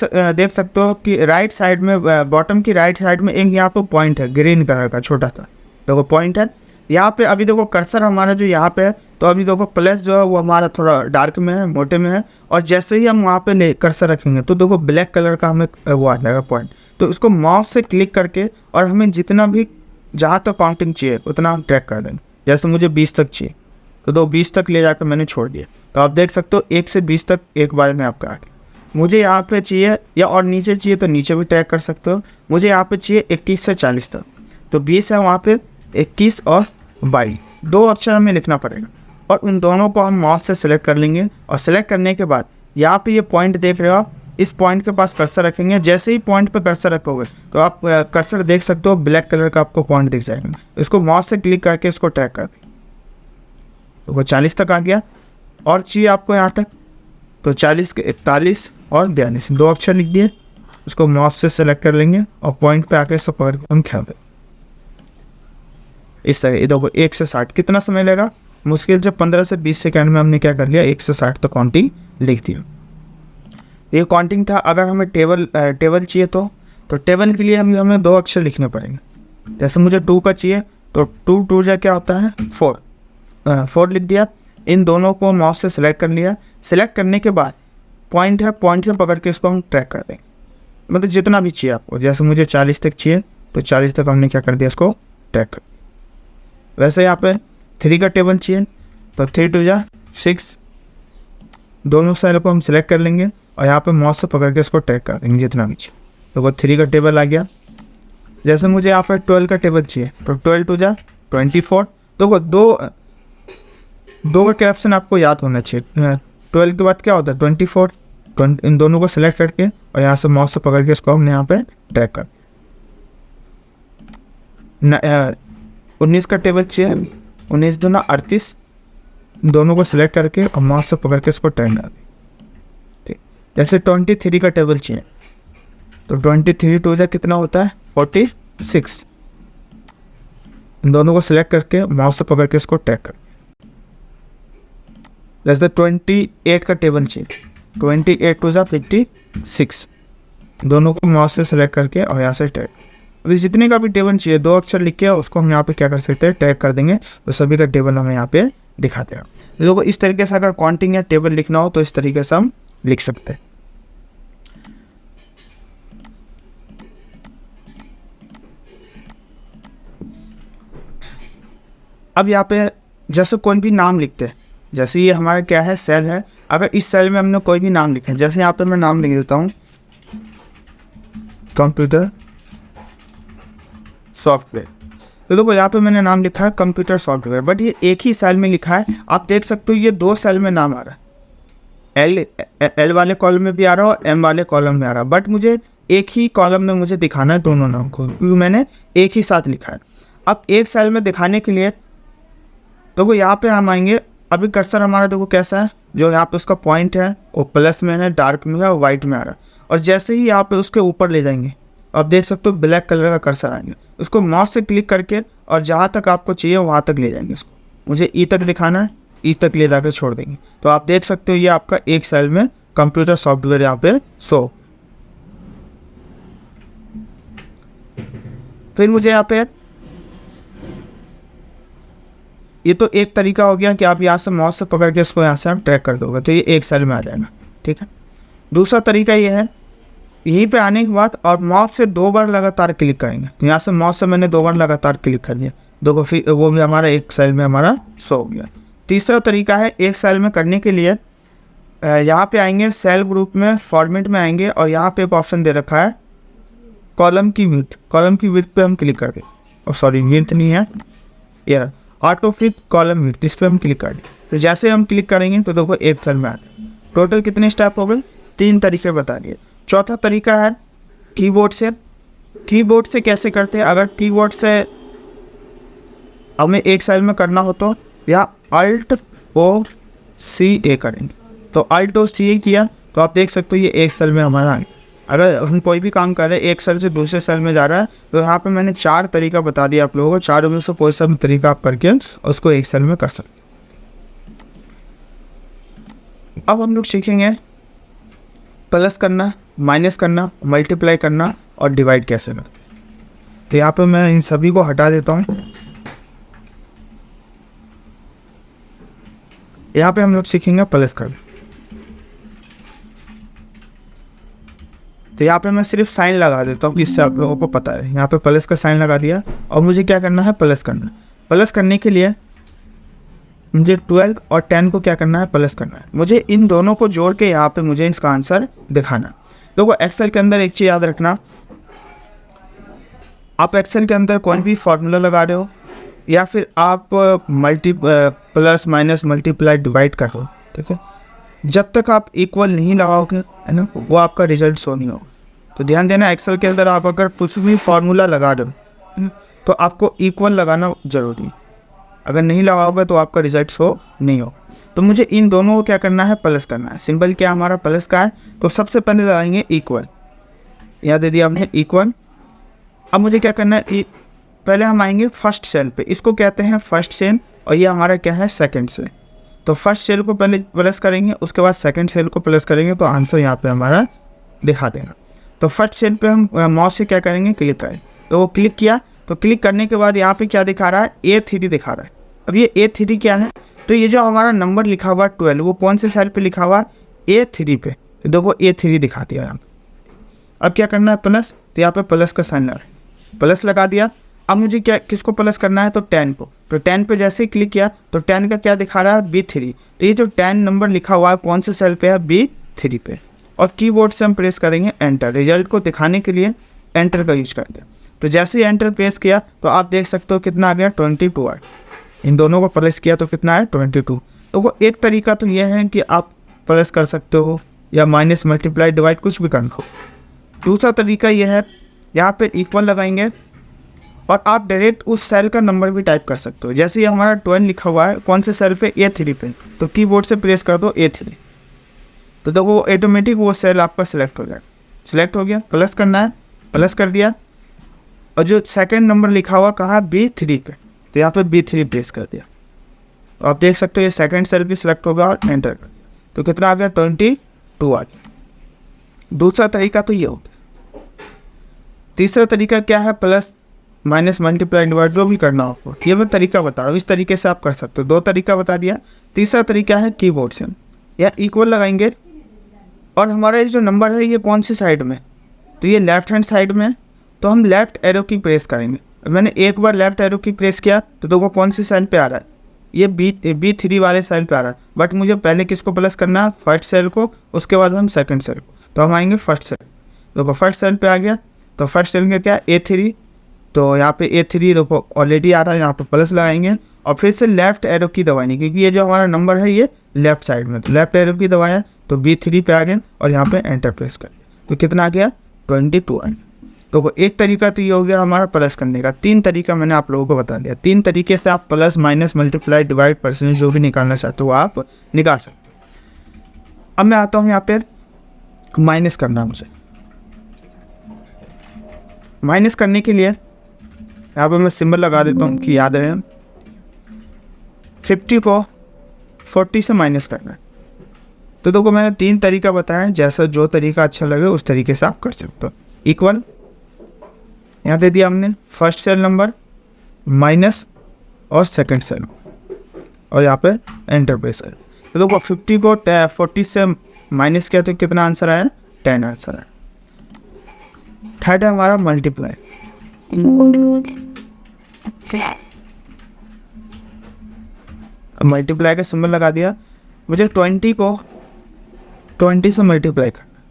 सकते हो कि राइट साइड में, बॉटम की राइट साइड में एक यहाँ पर पॉइंट है ग्रीन कलर का छोटा सा, देखो पॉइंट है यहाँ पे। अभी देखो कर्सर हमारा जो यहाँ पे है, तो अभी देखो प्लस जो है वो हमारा थोड़ा डार्क में है, मोटे में है, और जैसे ही हम वहाँ पे कर्सर रखेंगे तो देखो ब्लैक कलर का हमें वो आ जाएगा पॉइंट। तो इसको माउस से क्लिक करके और हमें जितना भी जहाँ तक काउंटिंग चाहिए उतना हम ट्रैक कर देंगे। जैसे मुझे 20 तक चाहिए तो 20 तक ले जाकर मैंने छोड़ दिया। तो आप देख सकते हो 1 से 20 तक एक बार में आपका आ गया। मुझे यहाँ पे चाहिए या और नीचे चाहिए तो नीचे भी ट्रैक कर सकते हो। मुझे यहाँ पे चाहिए 21 से 40 तक, तो 20 है वहाँ पे, 21 और 22 दो अक्षर हमें लिखना पड़ेगा, और उन दोनों को हम माउस से सेलेक्ट कर लेंगे। और सेलेक्ट करने के बाद यहाँ पे ये पॉइंट देख रहे हो आप, इस पॉइंट के पास कर्सर रखेंगे। जैसे ही पॉइंट पे कर्सर रखोगे तो आप कर्सर देख सकते हो ब्लैक कलर का आपको पॉइंट दिख जाएगा। इसको माउस से क्लिक करके इसको ट्रैक कर दें, तो वो 40 तक आ गया। और चाहिए आपको यहाँ तक, तो 40 के 41 और 42 दो अक्षर लिख दिए। इसको माउस से सेलेक्ट कर लेंगे और पॉइंट पे आके इसको पकड़ के हम खेल इस तरह। इधर को 1 से 60 कितना समय लेगा? मुश्किल से 15 से 20 सेकंड में हमने क्या कर लिया, 1 से 60 तक काउंटिंग लिख दिया। ये काउंटिंग था। अगर हमें टेबल चाहिए तो टेबल के लिए हमें दो अक्षर लिखने पड़ेंगे। जैसे मुझे 2 का चाहिए तो 2 जा क्या होता है 4 लिख दिया। इन दोनों को माउस से सेलेक्ट कर लिया। सेलेक्ट करने के बाद पॉइंट है, पॉइंट से पकड़ के इसको हम ट्रैक कर देंगे, मतलब जितना भी चाहिए आपको। जैसे मुझे 40 तक चाहिए तो 40 तक हमने क्या कर दिया, इसको ट्रैक कर। वैसे यहाँ पे 3 का टेबल चाहिए तो 3 2 जा 6, दोनों सेल को हम सिलेक्ट कर लेंगे और यहाँ पे माउस से पकड़ के इसको ट्रैक कर देंगे जितना भी चाहिए। तो वो 3 का टेबल आ गया। जैसे मुझे यहाँ पर 12 का टेबल चाहिए तो 12 2 जा 24। तो वो दो का ऑप्शन आपको याद होना चाहिए। 12 के बाद क्या होता है 24। इन दोनों को सिलेक्ट करके और यहाँ से माउस से पकड़ के इसको हमने यहाँ पे ट्रैक कर। 19 का टेबल चाहिए, 19 दूना 38, दोनों को सिलेक्ट करके और माउस से पकड़ के इसको ट्रैक कर दें। ठीक, जैसे 23 का टेबल चाहिए तो 23 2 जा कितना होता है 46। इन दोनों को सिलेक्ट करके माउस से पकड़ के इसको ट्रैक कर। जैसे 28 का टेबल चाहिए, 28 2 जा 56, दोनों को माउस से सेलेक्ट करके और यहाँ से ट्रैक। अभी जितने का भी टेबल चाहिए दो अक्षर लिख के उसको हम यहाँ पे क्या कर सकते हैं, टैग कर देंगे, तो सभी का टेबल हमें यहाँ पे दिखाते हैं। देखो इस तरीके से अगर काउंटिंग या टेबल लिखना हो तो इस तरीके से हम लिख सकते हैं। अब यहाँ पे जैसे कोई भी नाम लिखते हैं, जैसे ये हमारा क्या है सेल है, अगर इस सेल में हमने कोई भी नाम लिखा है, जैसे यहाँ पे मैं नाम लिख देता हूँ कंप्यूटर सॉफ्टवेयर। तो देखो यहाँ पे मैंने नाम लिखा है कंप्यूटर सॉफ्टवेयर, बट ये एक ही सेल में लिखा है। आप देख सकते हो ये 2 सेल में नाम आ रहा है, एल वाले कॉलम में भी आ रहा है और एम वाले कॉलम में आ रहा है, बट मुझे एक ही कॉलम में मुझे दिखाना है दोनों नाम को, क्योंकि मैंने एक ही साथ लिखा है। अब एक सेल में दिखाने के लिए तो वो यहाँ पे हम आएंगे। अभी कर्सर हमारा देखो कैसा है, जो यहाँ पे उसका पॉइंट है वो प्लस में है, डार्क में है और वाइट में आ रहा है। और जैसे ही यहाँ पे उसके ऊपर ले जाएंगे आप देख सकते हो ब्लैक कलर का कर्सर आएंगे। उसको माउस से क्लिक करके और जहाँ तक आपको चाहिए वहाँ तक ले जाएंगे। इसको मुझे ई तक दिखाना है, ई तक ले जाकर छोड़ देंगे। तो आप देख सकते हो ये आपका एक सेल में कंप्यूटर सॉफ्टवेयर यहाँ पे शो। फिर मुझे यहाँ पे ये तो एक तरीका हो गया कि आप यहाँ से माउस से पकड़ के इसको यहाँ से आप ट्रैक कर दोगे तो ये एक सेल में आ जाएगा, ठीक है। दूसरा तरीका ये है, यहीं पे आने के बाद और माउस से 2 बार लगातार क्लिक करेंगे। तो यहाँ से माउस से मैंने 2 बार लगातार क्लिक कर दिया, देखो फिर वो भी हमारा एक सेल में हमारा शो हो गया। तीसरा तरीका है, एक सेल में करने के लिए यहाँ पे आएंगे, सेल ग्रुप में फॉर्मेट में आएंगे और यहाँ पे एक ऑप्शन दे रखा है कॉलम की विड्थ। कॉलम की विड्थ पे हम क्लिक कर दें, और सॉरी विड्थ नहीं है, यह ऑटो फिट कॉलम विड्थ, इस पर हम क्लिक कर दें। तो जैसे हम क्लिक करेंगे तो देखो एक सेल में आते हैं। टोटल कितने स्टेप हो गए, 3 तरीके बता दिए। चौथा तरीका है कीबोर्ड से। कीबोर्ड से कैसे करते हैं, अगर कीबोर्ड से हमें एक सेल में करना हो तो या अल्ट और सी ए करेंगे। तो अल्ट और सी ए किया तो आप देख सकते हो ये एक सेल में हमारा आ गया। अगर हम कोई भी काम कर रहे हैं एक सेल से दूसरे सेल में जा रहा है तो यहाँ पे मैंने 4 तरीका बता दिया आप लोगों को। 4 में से कोई सा भी तरीका आप करके उसको एक सेल में कर सकते। अब हम लोग सीखेंगे प्लस करना, माइनस करना, मल्टीप्लाई करना और डिवाइड कैसे करते हैं। तो यहाँ पे मैं इन सभी को हटा देता हूँ। यहाँ पे हम लोग सीखेंगे प्लस करना। तो यहाँ पे मैं सिर्फ साइन लगा देता हूँ जिससे आप लोगों को पता है। यहाँ पे प्लस का साइन लगा दिया और मुझे क्या करना है, प्लस करना। प्लस करने के लिए मुझे 12 और 10 को क्या करना है, प्लस करना है। मुझे इन दोनों को जोड़ के यहाँ पे मुझे इसका आंसर दिखाना। देखो एक्सेल के अंदर एक चीज़ याद रखना, आप एक्सेल के अंदर कोई भी फॉर्मूला लगा रहे हो या फिर आप प्लस माइनस मल्टीप्लाई डिवाइड कर रहे हो, ठीक है, जब तक आप इक्वल नहीं लगाओगे है ना, वो आपका रिजल्ट शो नहीं होगा। तो ध्यान देना, एक्सेल के अंदर आप अगर कुछ भी फॉर्मूला लगा रहे हो तो आपको इक्वल लगाना जरूरी है। अगर नहीं लगाओगे तो आपका रिजल्ट शो नहीं हो। तो मुझे इन दोनों को क्या करना है, प्लस करना है। सिंपल क्या हमारा प्लस का है, तो सबसे पहले लगाएंगे इक्वल। यहाँ दे दिया हमने इक्वल। अब मुझे क्या करना है, पहले हम आएंगे फर्स्ट सेल पे, इसको कहते हैं फर्स्ट सेल और ये हमारा क्या है, सेकंड सेल। तो फर्स्ट सेल को पहले प्लस करेंगे, उसके बाद सेकंड सेल को प्लस करेंगे तो आंसर यहाँ पे हमारा दिखा देगा। तो फर्स्ट सेल पे हम माउस से क्या करेंगे, क्लिक करें। तो वो क्लिक किया, तो क्लिक करने के बाद यहाँ पे क्या दिखा रहा है, A3 दिखा रहा है। अब ये A3 क्या है, तो ये जो हमारा नंबर लिखा हुआ 12 वो कौन से सेल पे लिखा हुआ, A3 पे। तो देखो A3 दिखा दिया यहाँ पे। अब क्या करना है, प्लस। तो यहाँ पे प्लस का साइन लगा, प्लस लगा दिया। अब मुझे क्या, किसको प्लस करना है, तो 10 को। तो 10 पे जैसे ही क्लिक किया तो 10 का क्या दिखा रहा है, B3। तो ये जो 10 नंबर लिखा हुआ है कौन से सेल पे है, B3 पे। और कीबोर्ड से हम प्रेस करेंगे एंटर। रिजल्ट को दिखाने के लिए एंटर का यूज करते हैं। तो जैसे ही एंटर प्रेस किया तो आप देख सकते हो कितना आ गया, 22 आ। इन दोनों को प्लस किया तो कितना है, 22। तो वो एक तरीका तो यह है कि आप प्लस कर सकते हो या माइनस मल्टीप्लाई डिवाइड कुछ भी कर दो। दूसरा तरीका यह है, यहाँ पे इक्वल लगाएंगे और आप डायरेक्ट उस सेल का नंबर भी टाइप कर सकते हो। जैसे ये हमारा 12 लिखा हुआ है कौन से सेल पे, A3 पे। तो कीबोर्ड से प्रेस कर दो A3। तो देखो ऑटोमेटिक वो सेल आपका सिलेक्ट हो जाएगा। सिलेक्ट हो गया, प्लस करना है, प्लस कर दिया। और जो सेकंड नंबर लिखा हुआ कहाँ, B3 पे। तो यहाँ पे B3 प्रेस कर दिया। तो आप देख सकते हो ये सेकंड सेल भी सिलेक्ट होगा और एंटर कर दिया। तो कितना आ गया, 22 आ गया। दूसरा तरीका तो ये हो गया। तीसरा तरीका क्या है, प्लस माइनस मल्टीप्लाई डिवाइड जो भी करना आपको, ये मैं तरीका बता रहा हूँ, इस तरीके से आप कर सकते हो। 2 तरीका बता दिया। तीसरा तरीका है कीबोर्ड से, या इक्वल लगाएंगे और हमारा जो नंबर है ये कौन सी साइड में, तो ये लेफ्ट हैंड साइड में। तो हम लेफ्ट एरो की प्रेस करेंगे। मैंने एक बार लेफ्ट एरो की प्रेस किया तो देखो कौन सी सेल पे आ रहा है, ये B3 वाले सेल पे आ रहा है। बट मुझे पहले किसको प्लस करना है, फर्स्ट सेल को, उसके बाद हम सेकंड सेल को। तो हम आएंगे फर्स्ट सेल। देखो फर्स्ट सेल पे आ गया। तो फर्स्ट सेल में क्या, A3। तो यहाँ पे A3 देखो ऑलरेडी आ रहा है, यहाँ पे प्लस लगाएंगे और फिर से लेफ्ट एरो की दबाएंगे क्योंकि ये जो हमारा नंबर है ये लेफ्ट साइड में। तो लेफ्ट एरो की दबाया तो B3 पे आ गए और यहाँ पे एंटर प्रेस कर। तो कितना आ गया, 22 आ गया। तो एक तरीका तो ये हो गया हमारा प्लस करने का। 3 तरीका मैंने आप लोगों को बता दिया। 3 तरीके से आप plus, minus, multiply, divide, percentage जो भी निकालना चाहते हो आप निकाल सकते हो। अब मैं आता हूँ यहाँ पे माइनस करना है मुझे। माइनस करने के लिए यहाँ पे मैं सिंबल लगा देता हूँ कि याद रहे। 50 को 40 से माइनस करना है। तो देखो मैंने 3 तरीका बताया, जैसा जो तरीका अच्छा लगे उस तरीके से आप कर सकते हो। इक्वल यहाँ दे दिया हमने फर्स्ट सेल नंबर, माइनस और सेकंड सेल, और यहाँ पे एंटर प्रेस करें। तो देखो 50 को 40 से माइनस किया तो कितना आंसर आया? 10 आंसर आया। थर्ड है हमारा मल्टीप्लाई। मल्टीप्लाई का सिंबल लगा दिया। मुझे 20 को 20 से मल्टीप्लाई करना,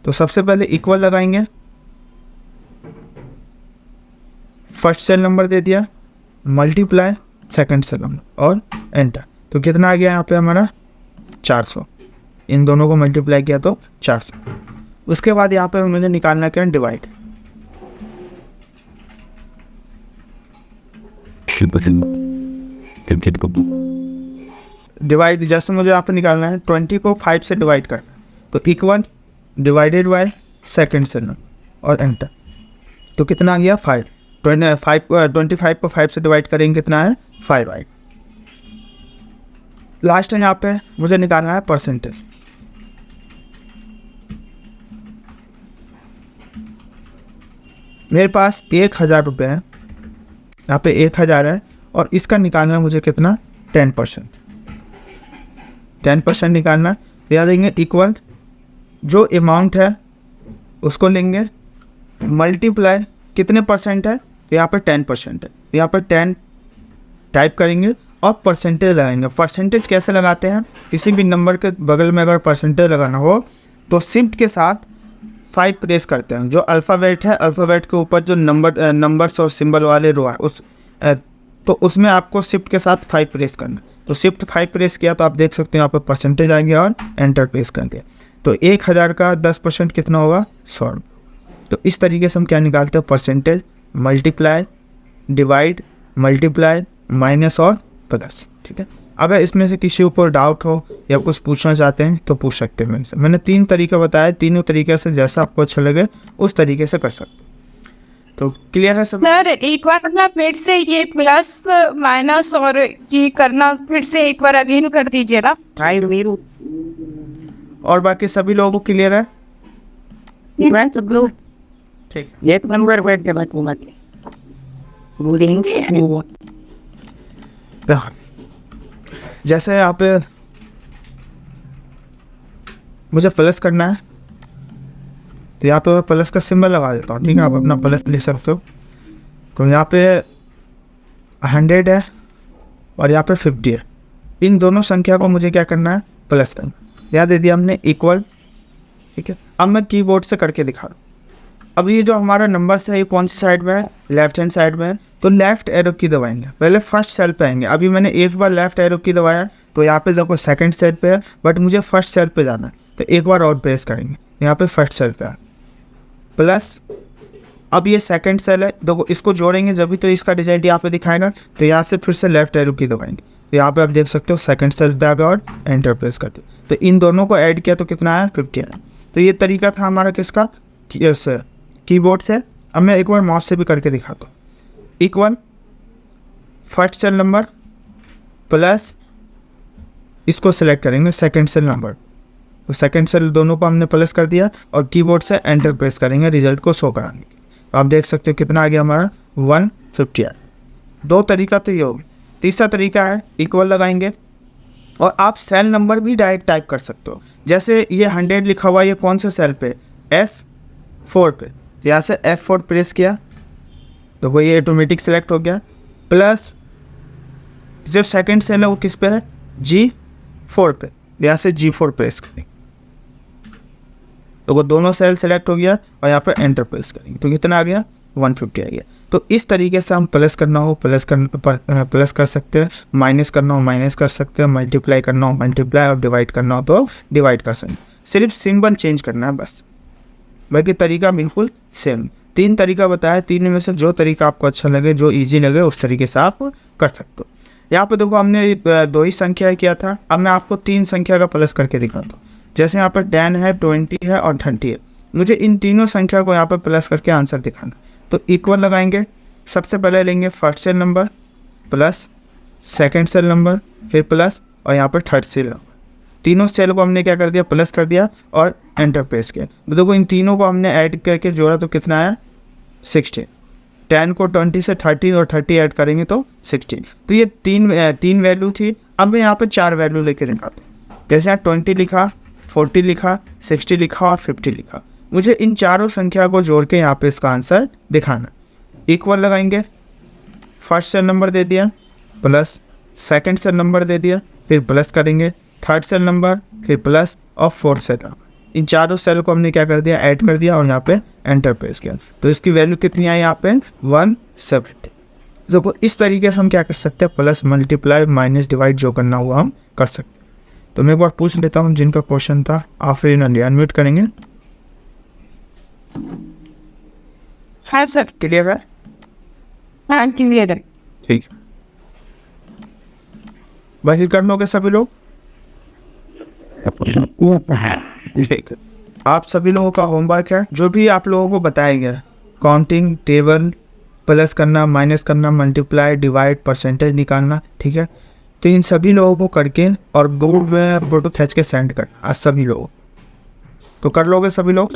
तो सबसे पहले इक्वल लगाएंगे, फर्स्ट सेल नंबर दे दिया, मल्टीप्लाई सेकंड सेल नंबर और एंटर। तो कितना आ गया यहाँ पे हमारा? 400। इन दोनों को मल्टीप्लाई किया तो 400। उसके बाद यहाँ पे मुझे निकालना क्या? डिवाइड। डिवाइड जैसे मुझे यहाँ पे निकालना है 20 को 5 से डिवाइड करना, तो equal divided by second cell number और एंटर। तो कितना आ गया? 5। 25 को 5 से डिवाइड करेंगे कितना है? 5 आएगा। लास्ट है यहाँ पे मुझे निकालना है परसेंटेज। मेरे पास 1000 रुपये है, यहाँ पे 1000 है, और इसका निकालना है मुझे कितना? 10%। 10% निकालना, याद देंगे इक्वल जो अमाउंट है उसको लेंगे, मल्टीप्लाई कितने परसेंट है? यहाँ पर 10% है, यहाँ पर 10 टाइप करेंगे और परसेंटेज लगाएंगे। परसेंटेज कैसे लगाते हैं? किसी भी नंबर के बगल में अगर परसेंटेज लगाना हो तो शिफ्ट के साथ 5 प्रेस करते हैं। जो अल्फ़ाबेट है, अल्फ़ाबेट के ऊपर जो नंबर्स और सिंबल वाले रो है तो उसमें आपको शिफ्ट के साथ 5 प्रेस करना। तो शिफ्ट 5 प्रेस किया तो आप देख सकते हैं यहाँ पर परसेंटेज आ गया और एंटर प्रेस कर दिया। तो 1000 का 10% कितना होगा? 100। तो इस तरीके से हम क्या निकालते हैं? Percentage, multiply, divide, multiply, minus और प्लस। ठीक है। अगर इसमें से किसी ऊपर डाउट हो या कुछ पूछना चाहते हैं तो पूछ सकते हैं मेरे से। मैंने 3 तरीका बताया, तीनों तरीके से जैसा आपको अच्छा लगे उस तरीके से कर सकते हैं। तो क्लियर है सब? सर एक बार ना फिर से ये प्लस माइनस और ये करना फिर से एक बार अगेन कर दीजिए ना। और बाकी सभी लोगों को क्लियर है? सब लोग ठीक। एक नंबर बैठ के बात बोलेंगे। जैसे आप मुझे प्लस करना है तो यहाँ पे मैं प्लस का सिंबल लगा देता हूँ। ठीक है, आप अपना प्लस लिख सकते हो। तो यहाँ पे 100 है और यहाँ पे 50 है। इन दोनों संख्या को मुझे क्या करना है? प्लस करना। यहाँ दे दिया हमने इक्वल। ठीक है, अब मैं कीबोर्ड से करके दिखा रहा हूँ। अब ये जो हमारा नंबर है ये कौन सी साइड में है? लेफ्ट हैंड साइड में है। तो लेफ्ट एरो की दबाएंगे, पहले फर्स्ट सेल पे आएंगे। अभी मैंने एक बार लेफ्ट एरो की दबाया तो यहाँ पे देखो सेकंड सेल पे है, बट मुझे फर्स्ट सेल पे जाना है तो एक बार और प्रेस करेंगे, यहाँ पे फर्स्ट सेल पे है प्लस। अब ये सेकंड सेल है, देखो इसको जोड़ेंगे जब भी तो इसका रिजल्ट यहाँ पे दिखाएगा। तो यहाँ से फिर से लेफ्ट एरो की दबाएंगे तो यहाँ पे आप देख सकते हो सेकंड सेल पे आ गया और एंटर प्रेस करते हो। तो इन दोनों को ऐड किया तो कितना आया? 50 आया। तो ये तरीका था हमारा किसका? कीबोर्ड से। अब मैं एक बार माउस से भी करके दिखाता हूँ। Equal first cell number plus इसको सिलेक्ट करेंगे सेकंड सेल नंबर, तो सेकंड सेल दोनों को हमने प्लस कर दिया और कीबोर्ड से एंटर प्रेस करेंगे, रिजल्ट को शो कराएंगे। तो आप देख सकते हो कितना आ गया हमारा? 150 आया। 2 तरीका तो ये हो गया। तीसरा तरीका है इक्वल लगाएंगे और आप सेल नंबर भी डायरेक्ट टाइप कर सकते हो। जैसे ये 100 लिखा हुआ, ये कौन से सेल पे? F4 पे। यहाँ से F4 प्रेस किया तो वो ये ऑटोमेटिक सेलेक्ट हो गया। प्लस जो सेकंड सेल है वो किस पे है? G4 पे। यहाँ से G4 प्रेस करेंगे तो वो दोनों सेल सेलेक्ट हो गया और यहाँ पे एंटर प्रेस करेंगे तो कितना आ गया? 150 आ गया। तो इस तरीके से हम प्लस करना हो प्लस कर सकते हैं, माइनस करना हो माइनस कर सकते हैं, मल्टीप्लाई करना हो मल्टीप्लाई और डिवाइड करना हो तो डिवाइड कर सकते हैं। सिर्फ सिंबल चेंज करना है बस, बाकी तरीका बिल्कुल सेम। 3 तरीका बताया, 3 में से जो तरीका आपको अच्छा लगे, जो ईजी लगे, उस तरीके से आप कर सकते हो। यहाँ पे देखो हमने 2 ही संख्या किया था, अब मैं आपको 3 संख्या का प्लस करके दिखाता हूँ। जैसे यहाँ पर 10 है, 20 है और 30 है, मुझे इन तीनों संख्या को यहाँ पर प्लस करके आंसर दिखाना। तो इक्वल लगाएंगे, सबसे पहले लेंगे first cell number plus second cell number, फिर प्लस और यहाँ पर थर्ड सेल नंबर। तीनों सेल को हमने क्या कर दिया, प्लस कर दिया और एंटर प्रेस किया। तो देखो इन तीनों को हमने ऐड करके जोड़ा तो कितना आया, 16। 10 को 20 से 30 और 30 ऐड करेंगे तो 16। तो ये तीन वैल्यू थी। अब मैं यहाँ पे 4 वैल्यू लेके दिखाता हूँ। जैसे यहाँ 20 लिखा, 40 लिखा, 60 लिखा और 50 लिखा। मुझे इन चारों संख्या को जोड़ के यहाँ पे इसका आंसर दिखाना। इक्वल लगाएंगे, फर्स्ट सेल नंबर दे दिया, प्लस सेकंड सेल नंबर दे दिया, फिर प्लस करेंगे, थर्ड सेल नंबर, फिर प्लस और फोर्थ सेल नंबर। इन चारों सेल को हमने क्या कर दिया, ऐड कर दिया और यहाँ पे एंटर प्रेस किया। तो इसकी वैल्यू कितनी आई यहाँ पे, 170। देखो इस तरीके से हम क्या कर सकते हैं, प्लस मल्टीप्लाई माइनस डिवाइड जो करना हुआ हम कर सकते हैं। तो मैं एक बार पूछ लेता हूँ जिनका क्वेश्चन था, आप फिर अनम्यूट करेंगे। हाँ सर। क्लियर है? हाँ क्लियर है। ठीक, बाकी कर लोगे सभी लोग? ठीक, आप सभी लोगों का होमवर्क है, जो भी आप लोगों को बताया गया, काउंटिंग टेबल, प्लस करना, माइनस करना, मल्टीप्लाई, डिवाइड, परसेंटेज निकालना, ठीक है। तो इन सभी लोगों को करके और ग्रुप में फोटो खींच के सेंड कर आज सभी लोग। तो कर लोगे सभी लोग?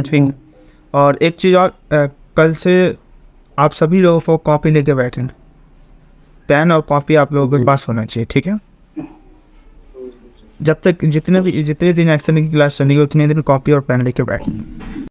ठीक। और एक चीज़ और, कल से आप सभी लोगों को कॉपी लेके बैठें, पेन और कॉपी आप लोगों के पास होना चाहिए, ठीक है। जब तक जितने दिन एक्शन की क्लास चलेगी उतने दिन कॉपी और पेन लेके बैठें।